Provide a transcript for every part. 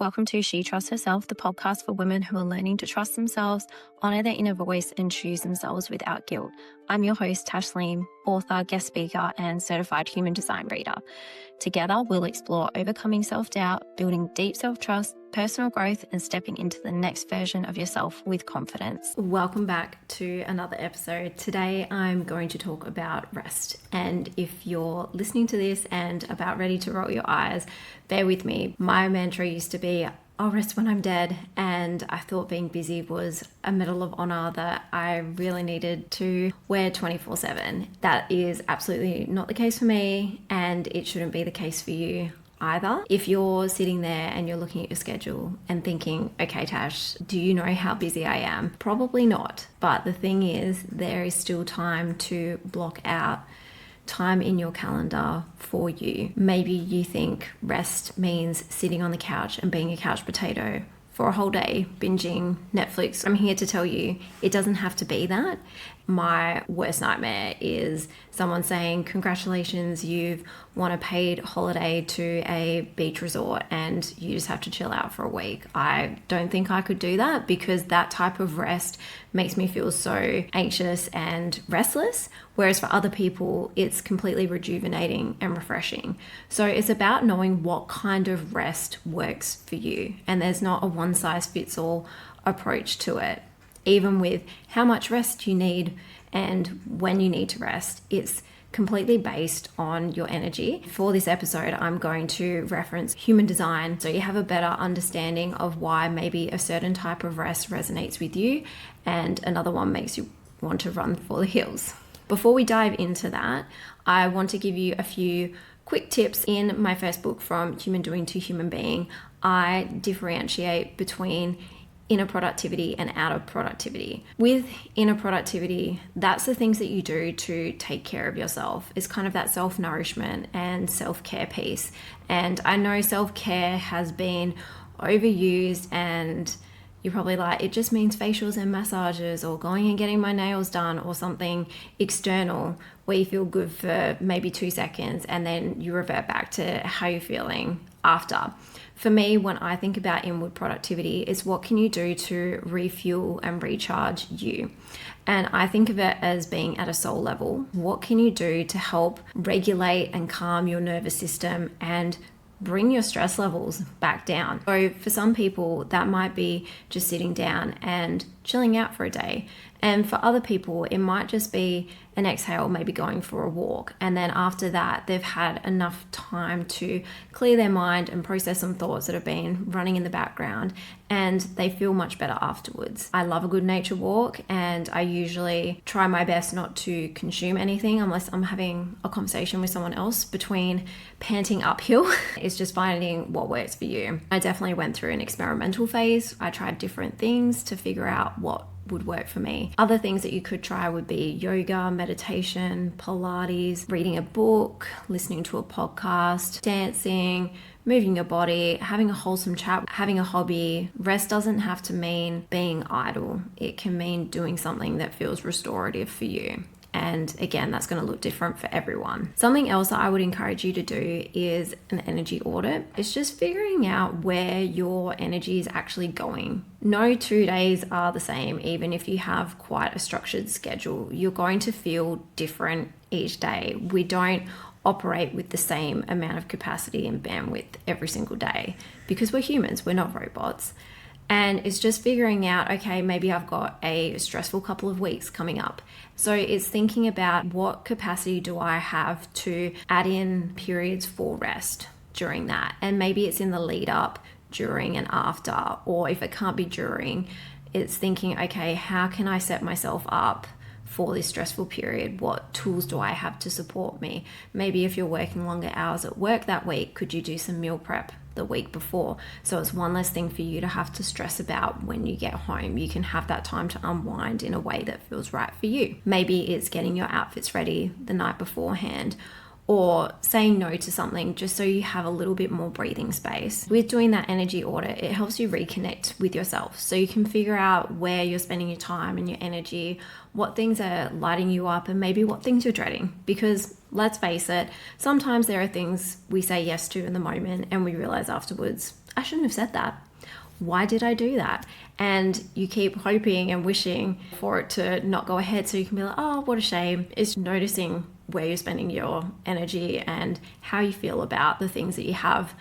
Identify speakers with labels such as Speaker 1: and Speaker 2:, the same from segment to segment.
Speaker 1: Welcome to She Trusts Herself, the podcast for women who are learning to trust themselves, honor their inner voice, and choose themselves without guilt. I'm your host, Tash, Leam, author, guest speaker, and certified human design reader. Together, we'll explore overcoming self-doubt, building deep self-trust, personal growth, and stepping into the next version of yourself with confidence. Welcome back to another episode. Today, I'm going to talk about rest. And if you're listening to this and about ready to roll your eyes, bear with me. My mantra used to be, I'll rest when I'm dead. And I thought being busy was a medal of honor that I really needed to wear 24/7. That is absolutely not the case for me, and it shouldn't be the case for you either. If you're sitting there and you're looking at your schedule and thinking, okay, Tash, do you know how busy I am? Probably not. But the thing is, there is still time to block out time in your calendar for you. Maybe you think rest means sitting on the couch and being a couch potato for a whole day, binging Netflix. I'm here to tell you, it doesn't have to be that. My worst nightmare is someone saying, congratulations, you've won a paid holiday to a beach resort and you just have to chill out for a week. I don't think I could do that because that type of rest makes me feel so anxious and restless. Whereas for other people, it's completely rejuvenating and refreshing. So it's about knowing what kind of rest works for you. And there's not a one size fits all approach to it. Even with how much rest you need and when you need to rest, it's completely based on your energy. For this episode, I'm going to reference human design so you have a better understanding of why maybe a certain type of rest resonates with you and another one makes you want to run for the hills. Before we dive into that, I want to give you a few quick tips. In my first book, From Human Doing to Human Being, I differentiate between inner productivity and outer productivity. With inner productivity, that's the things that you do to take care of yourself. It's kind of that self-nourishment and self-care piece. And I know self-care has been overused and you're probably like, it just means facials and massages or going and getting my nails done or something external where you feel good for maybe 2 seconds and then you revert back to how you're feeling after. For me, when I think about inward productivity, it's what can you do to refuel and recharge you? And I think of it as being at a soul level. What can you do to help regulate and calm your nervous system and bring your stress levels back down? So for some people, that might be just sitting down and chilling out for a day. And for other people, it might just be an exhale, maybe going for a walk. And then after that, they've had enough time to clear their mind and process some thoughts that have been running in the background, and they feel much better afterwards. I love a good nature walk, and I usually try my best not to consume anything unless I'm having a conversation with someone else between panting uphill. It's just finding what works for you. I definitely went through an experimental phase. I tried different things to figure out what would work for me. Other things that you could try would be yoga, meditation, Pilates, reading a book, listening to a podcast, dancing, moving your body, having a wholesome chat, having a hobby. Rest doesn't have to mean being idle. It can mean doing something that feels restorative for you. And again, that's going to look different for everyone. Something else that I would encourage you to do is an energy audit. It's just figuring out where your energy is actually going. No 2 days are the same, even if you have quite a structured schedule. You're going to feel different each day. We don't operate with the same amount of capacity and bandwidth every single day because we're humans, we're not robots. And it's just figuring out, okay, maybe I've got a stressful couple of weeks coming up. So it's thinking about what capacity do I have to add in periods for rest during that. And maybe it's in the lead up, during and after, or if it can't be during, it's thinking, okay, how can I set myself up for this stressful period? What tools do I have to support me? Maybe if you're working longer hours at work that week, could you do some meal prep the week before? So it's one less thing for you to have to stress about when you get home. You can have that time to unwind in a way that feels right for you. Maybe it's getting your outfits ready the night beforehand, or saying no to something just so you have a little bit more breathing space. With doing that energy audit, it helps you reconnect with yourself so you can figure out where you're spending your time and your energy, what things are lighting you up, and maybe what things you're dreading. Because let's face it, sometimes there are things we say yes to in the moment and we realize afterwards, I shouldn't have said that. Why did I do that? And you keep hoping and wishing for it to not go ahead so you can be like, oh, what a shame. It's noticing where you're spending your energy and how you feel about the things that you have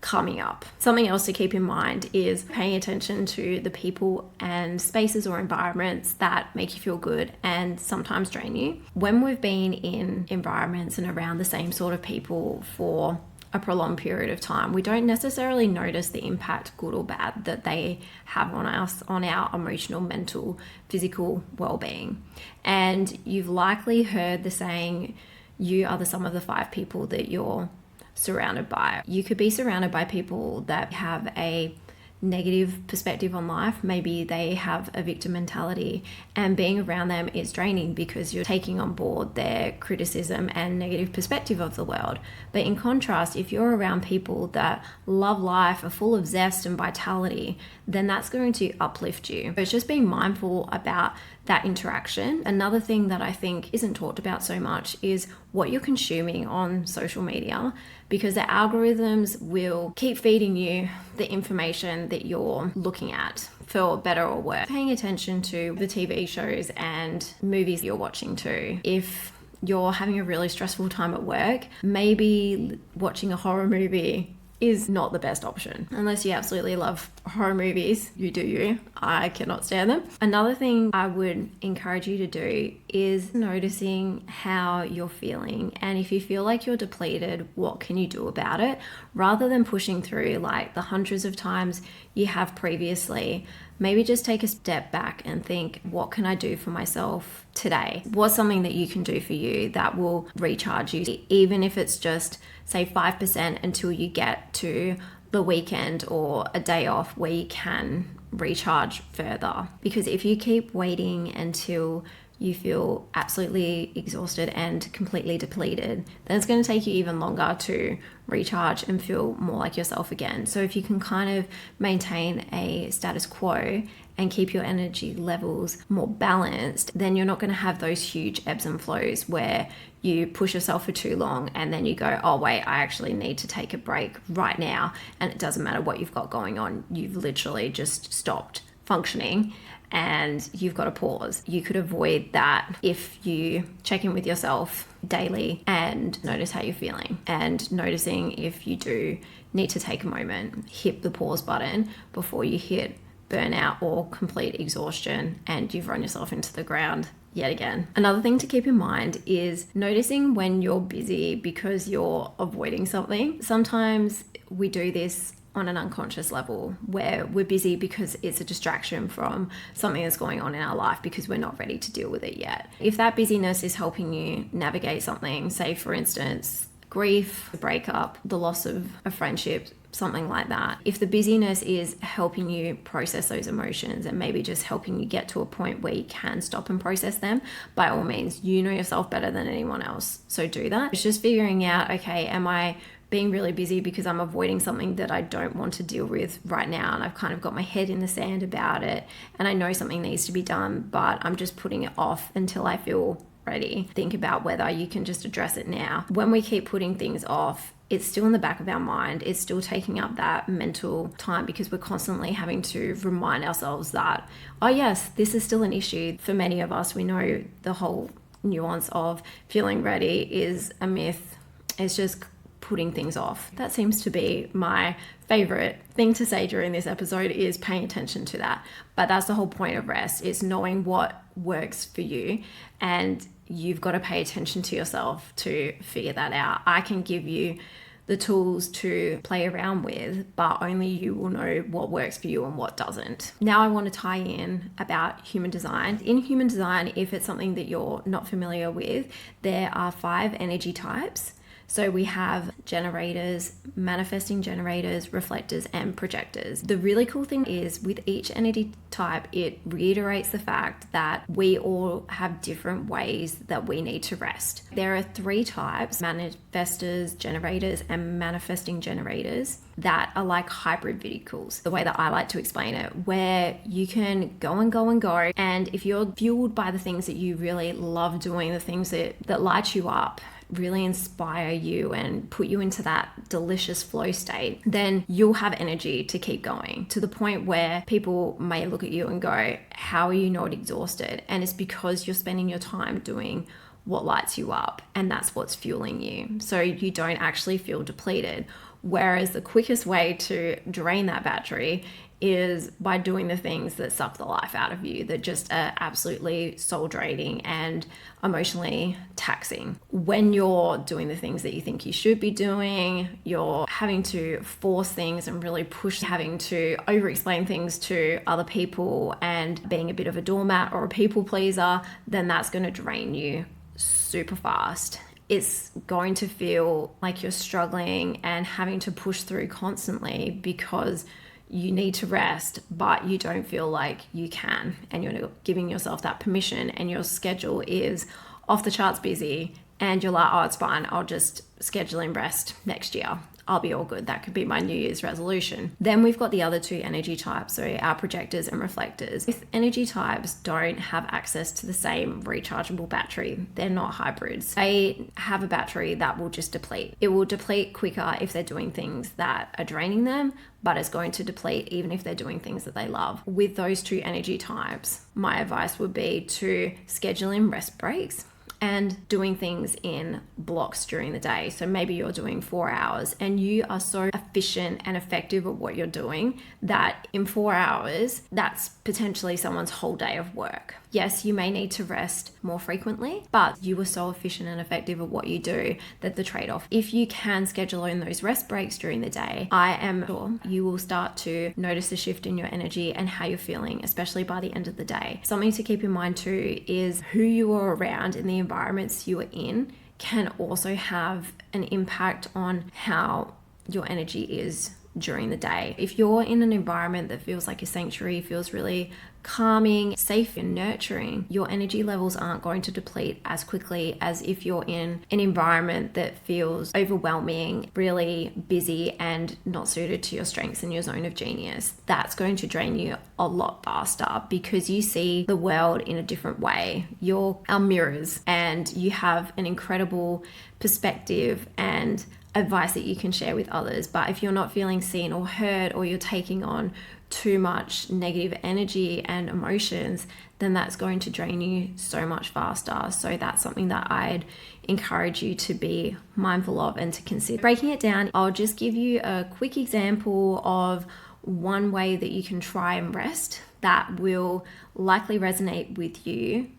Speaker 1: coming up. Something else to keep in mind is paying attention to the people and spaces or environments that make you feel good and sometimes drain you. When we've been in environments and around the same sort of people for a prolonged period of time, we don't necessarily notice the impact, good or bad, that they have on us, on our emotional, mental, physical well-being. And you've likely heard the saying, you are the sum of the 5 people that you're surrounded by. You could be surrounded by people that have a negative perspective on life. Maybe they have a victim mentality, and being around them is draining because you're taking on board their criticism and negative perspective of the world. But in contrast, if you're around people that love life, are full of zest and vitality, then that's going to uplift you. So it's just being mindful about that interaction. Another thing that I think isn't talked about so much is what you're consuming on social media, because the algorithms will keep feeding you the information that you're looking at, for better or worse. Paying attention to the TV shows and movies you're watching too. If you're having a really stressful time at work, maybe watching a horror movie is not the best option. Unless you absolutely love horror movies, you do you. I cannot stand them. Another thing I would encourage you to do is noticing how you're feeling. And if you feel like you're depleted, what can you do about it? Rather than pushing through like the hundreds of times you have previously, maybe just take a step back and think, what can I do for myself today? What's something that you can do for you that will recharge you? Even if it's just, say, 5% until you get to the weekend or a day off where you can recharge further. Because if you keep waiting until you feel absolutely exhausted and completely depleted, then it's going to take you even longer to recharge and feel more like yourself again. So if you can kind of maintain a status quo and keep your energy levels more balanced, then you're not going to have those huge ebbs and flows where you push yourself for too long and then you go, oh wait, I actually need to take a break right now. And it doesn't matter what you've got going on. You've literally just stopped functioning and you've got to pause. You could avoid that if you check in with yourself daily and notice how you're feeling, and noticing if you do need to take a moment, hit the pause button before you hit burnout or complete exhaustion and you've run yourself into the ground yet again. Another thing to keep in mind is noticing when you're busy because you're avoiding something. Sometimes we do this on an unconscious level where we're busy because it's a distraction from something that's going on in our life because we're not ready to deal with it yet. If that busyness is helping you navigate something, say for instance, grief, a breakup, the loss of a friendship, something like that. If the busyness is helping you process those emotions and maybe just helping you get to a point where you can stop and process them, by all means, you know yourself better than anyone else. So do that. It's just figuring out, okay, am I being really busy because I'm avoiding something that I don't want to deal with right now, and I've kind of got my head in the sand about it and I know something needs to be done, but I'm just putting it off until I feel ready. Think about whether you can just address it now. When we keep putting things off, it's still in the back of our mind. It's still taking up that mental time because we're constantly having to remind ourselves that, oh yes, this is still an issue. For many of us, we know the whole nuance of feeling ready is a myth. It's just putting things off. That seems to be my favorite thing to say during this episode, is paying attention to that. But that's the whole point of rest, is knowing what works for you, and you've got to pay attention to yourself to figure that out. I can give you the tools to play around with, but only you will know what works for you and what doesn't. Now I want to tie in about human design. In human design, if it's something that you're not familiar with, there are 5 energy types. So we have generators, manifesting generators, reflectors, and projectors. The really cool thing is with each energy type, it reiterates the fact that we all have different ways that we need to rest. There are 3 types, manifestors, generators, and manifesting generators, that are like hybrid vehicles, the way that I like to explain it, where you can go and go and go. And if you're fueled by the things that you really love doing, the things that light you up, really inspire you and put you into that delicious flow state, then you'll have energy to keep going, to the point where people may look at you and go, how are you not exhausted? And it's because you're spending your time doing what lights you up, and that's what's fueling you. So you don't actually feel depleted. Whereas the quickest way to drain that battery is by doing the things that suck the life out of you, that just are absolutely soul draining and emotionally taxing. When you're doing the things that you think you should be doing, you're having to force things and really push, having to over-explain things to other people and being a bit of a doormat or a people pleaser, then that's going to drain you super fast. It's going to feel like you're struggling and having to push through constantly because you need to rest, but you don't feel like you can, and you're giving yourself that permission, and your schedule is off the charts busy, and you're like, oh, it's fine, I'll just schedule in rest next year. I'll be all good. That could be my New Year's resolution. Then we've got the other two energy types, so our projectors and reflectors. If energy types don't have access to the same rechargeable battery, they're not hybrids. They have a battery that will just deplete. It will deplete quicker if they're doing things that are draining them, but it's going to deplete even if they're doing things that they love. With those two energy types, my advice would be to schedule in rest breaks and doing things in blocks during the day. So maybe you're doing 4 hours and you are so efficient and effective at what you're doing that in 4 hours, that's potentially someone's whole day of work. Yes, you may need to rest more frequently, but you were so efficient and effective at what you do that the trade-off, if you can schedule in those rest breaks during the day, I am sure you will start to notice a shift in your energy and how you're feeling, especially by the end of the day. Something to keep in mind too is who you are around in the environments you are in can also have an impact on how your energy is during the day. If you're in an environment that feels like a sanctuary, feels really calming, safe and nurturing, your energy levels aren't going to deplete as quickly as if you're in an environment that feels overwhelming, really busy and not suited to your strengths and your zone of genius. That's going to drain you a lot faster because you see the world in a different way. You're our mirrors and you have an incredible perspective and advice that you can share with others. But if you're not feeling seen or heard, or you're taking on too much negative energy and emotions, then that's going to drain you so much faster. So that's something that I'd encourage you to be mindful of and to consider. Breaking it down, I'll just give you a quick example of one way that you can try and rest that will likely resonate with you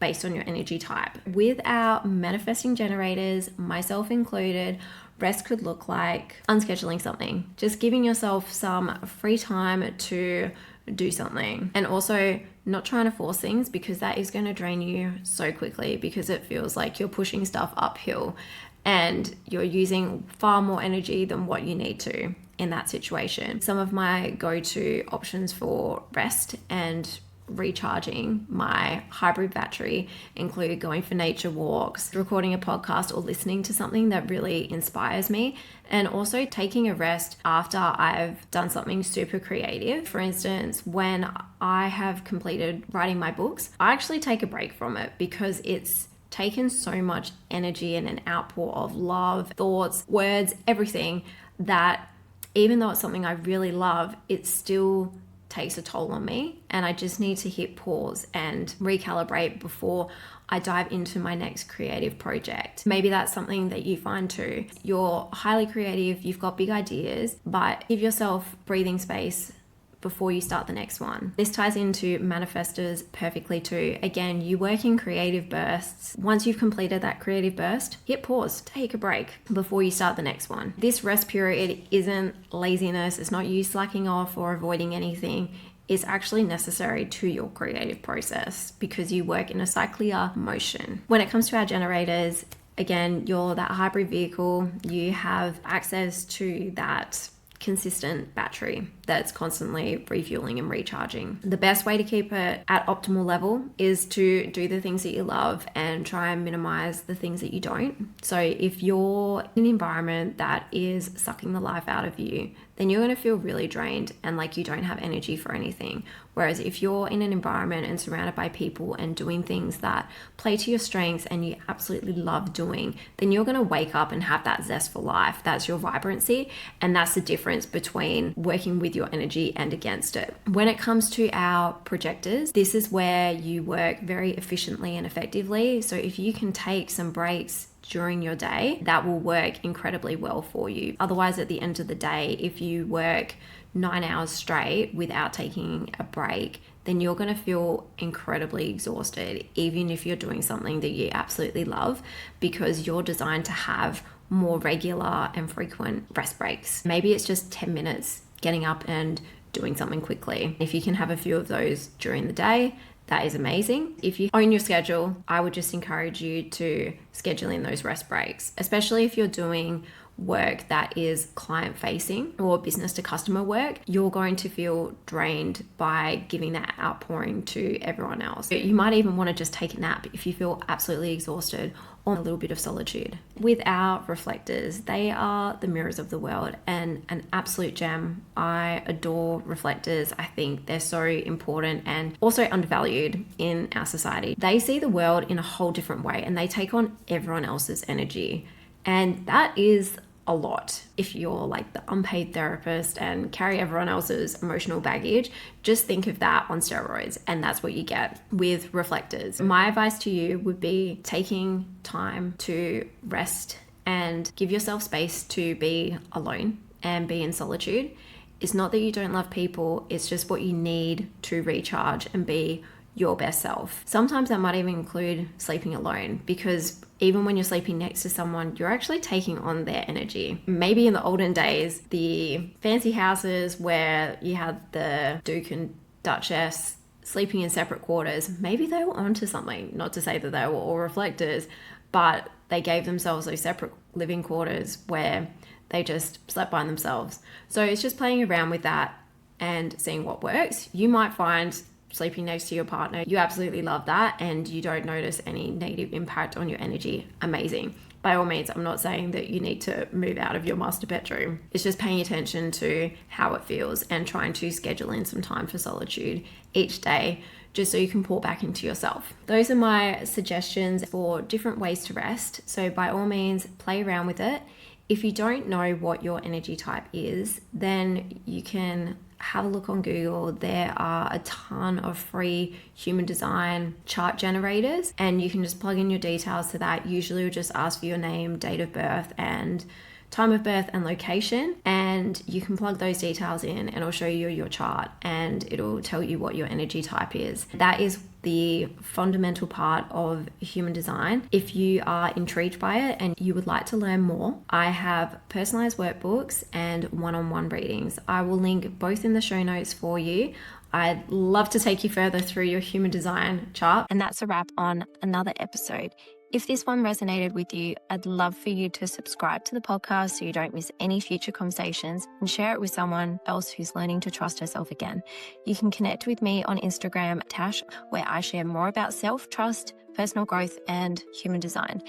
Speaker 1: based on your energy type. With our manifesting generators, myself included, rest could look like unscheduling something, just giving yourself some free time to do something, and also not trying to force things because that is going to drain you so quickly because it feels like you're pushing stuff uphill and you're using far more energy than what you need to in that situation. Some of my go-to options for rest and recharging my hybrid battery include going for nature walks, recording a podcast, or listening to something that really inspires me, and also taking a rest after I've done something super creative. For instance, when I have completed writing my books, I actually take a break from it because it's taken so much energy and an outpour of love, thoughts, words, everything, that even though it's something I really love, it still takes a toll on me, and I just need to hit pause and recalibrate before I dive into my next creative project. Maybe that's something that you find too. You're highly creative, you've got big ideas, but give yourself breathing space before you start the next one. This ties into manifestors perfectly too. Again, you work in creative bursts. Once you've completed that creative burst, hit pause, take a break before you start the next one. This rest period isn't laziness. It's not you slacking off or avoiding anything. It's actually necessary to your creative process because you work in a cyclic motion. When it comes to our generators, again, you're that hybrid vehicle. You have access to that consistent battery that's constantly refueling and recharging. The best way to keep it at optimal level is to do the things that you love and try and minimize the things that you don't. So if you're in an environment that is sucking the life out of you, then you're going to feel really drained and like you don't have energy for anything. Whereas if you're in an environment and surrounded by people and doing things that play to your strengths and you absolutely love doing, then you're going to wake up and have that zest for life. That's your vibrancy. And that's the difference between working with your energy and against it. When it comes to our projectors, this is where you work very efficiently and effectively. So if you can take some breaks during your day, that will work incredibly well for you. Otherwise, at the end of the day, if you work 9 hours straight without taking a break, then you're going to feel incredibly exhausted, even if you're doing something that you absolutely love, because you're designed to have more regular and frequent rest breaks. Maybe it's just 10 minutes getting up and doing something quickly. If you can have a few of those during the day, that is amazing. If you own your schedule, I would just encourage you to schedule in those rest breaks, especially if you're doing work that is client facing or business to customer work. You're going to feel drained by giving that outpouring to everyone else. You might even want to just take a nap if you feel absolutely exhausted, or a little bit of solitude. With our reflectors, they are the mirrors of the world and an absolute gem. I adore reflectors. I think they're so important and also undervalued in our society. They see the world in a whole different way and they take on everyone else's energy. And that is a lot. If you're like the unpaid therapist and carry everyone else's emotional baggage, just think of that on steroids, and that's what you get with reflectors. My advice to you would be taking time to rest and give yourself space to be alone and be in solitude. It's not that you don't love people, it's just what you need to recharge and be your best self. Sometimes that might even include sleeping alone, because even when you're sleeping next to someone, you're actually taking on their energy. Maybe in the olden days, the fancy houses where you had the Duke and Duchess sleeping in separate quarters, maybe they were onto something. Not to say that they were all reflectors, but they gave themselves those separate living quarters where they just slept by themselves. So it's just playing around with that and seeing what works. You might find sleeping next to your partner, you absolutely love that and you don't notice any negative impact on your energy. Amazing. By all means, I'm not saying that you need to move out of your master bedroom. It's just paying attention to how it feels and trying to schedule in some time for solitude each day, just so you can pour back into yourself. Those are my suggestions for different ways to rest. So by all means, play around with it. If you don't know what your energy type is, then you can have a look on Google. There are a ton of free human design chart generators, and you can just plug in your details to that. Usually it'll just ask for your name, date of birth, and time of birth and location, and you can plug those details in and it'll show you your chart and it'll tell you what your energy type is. That is the fundamental part of human design. If you are intrigued by it and you would like to learn more, I have personalized workbooks and one-on-one readings. I will link both in the show notes for you. I'd love to take you further through your human design chart.
Speaker 2: And that's a wrap on another episode. If this one resonated with you, I'd love for you to subscribe to the podcast so you don't miss any future conversations, and share it with someone else who's learning to trust herself again. You can connect with me on Instagram, Tash, where I share more about self-trust, personal growth, and human design.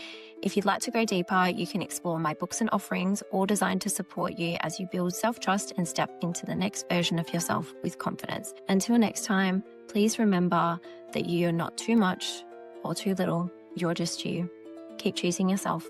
Speaker 2: If you'd like to go deeper, you can explore my books and offerings, all designed to support you as you build self-trust and step into the next version of yourself with confidence. Until next time, please remember that you are not too much or too little. You're just you. Keep choosing yourself.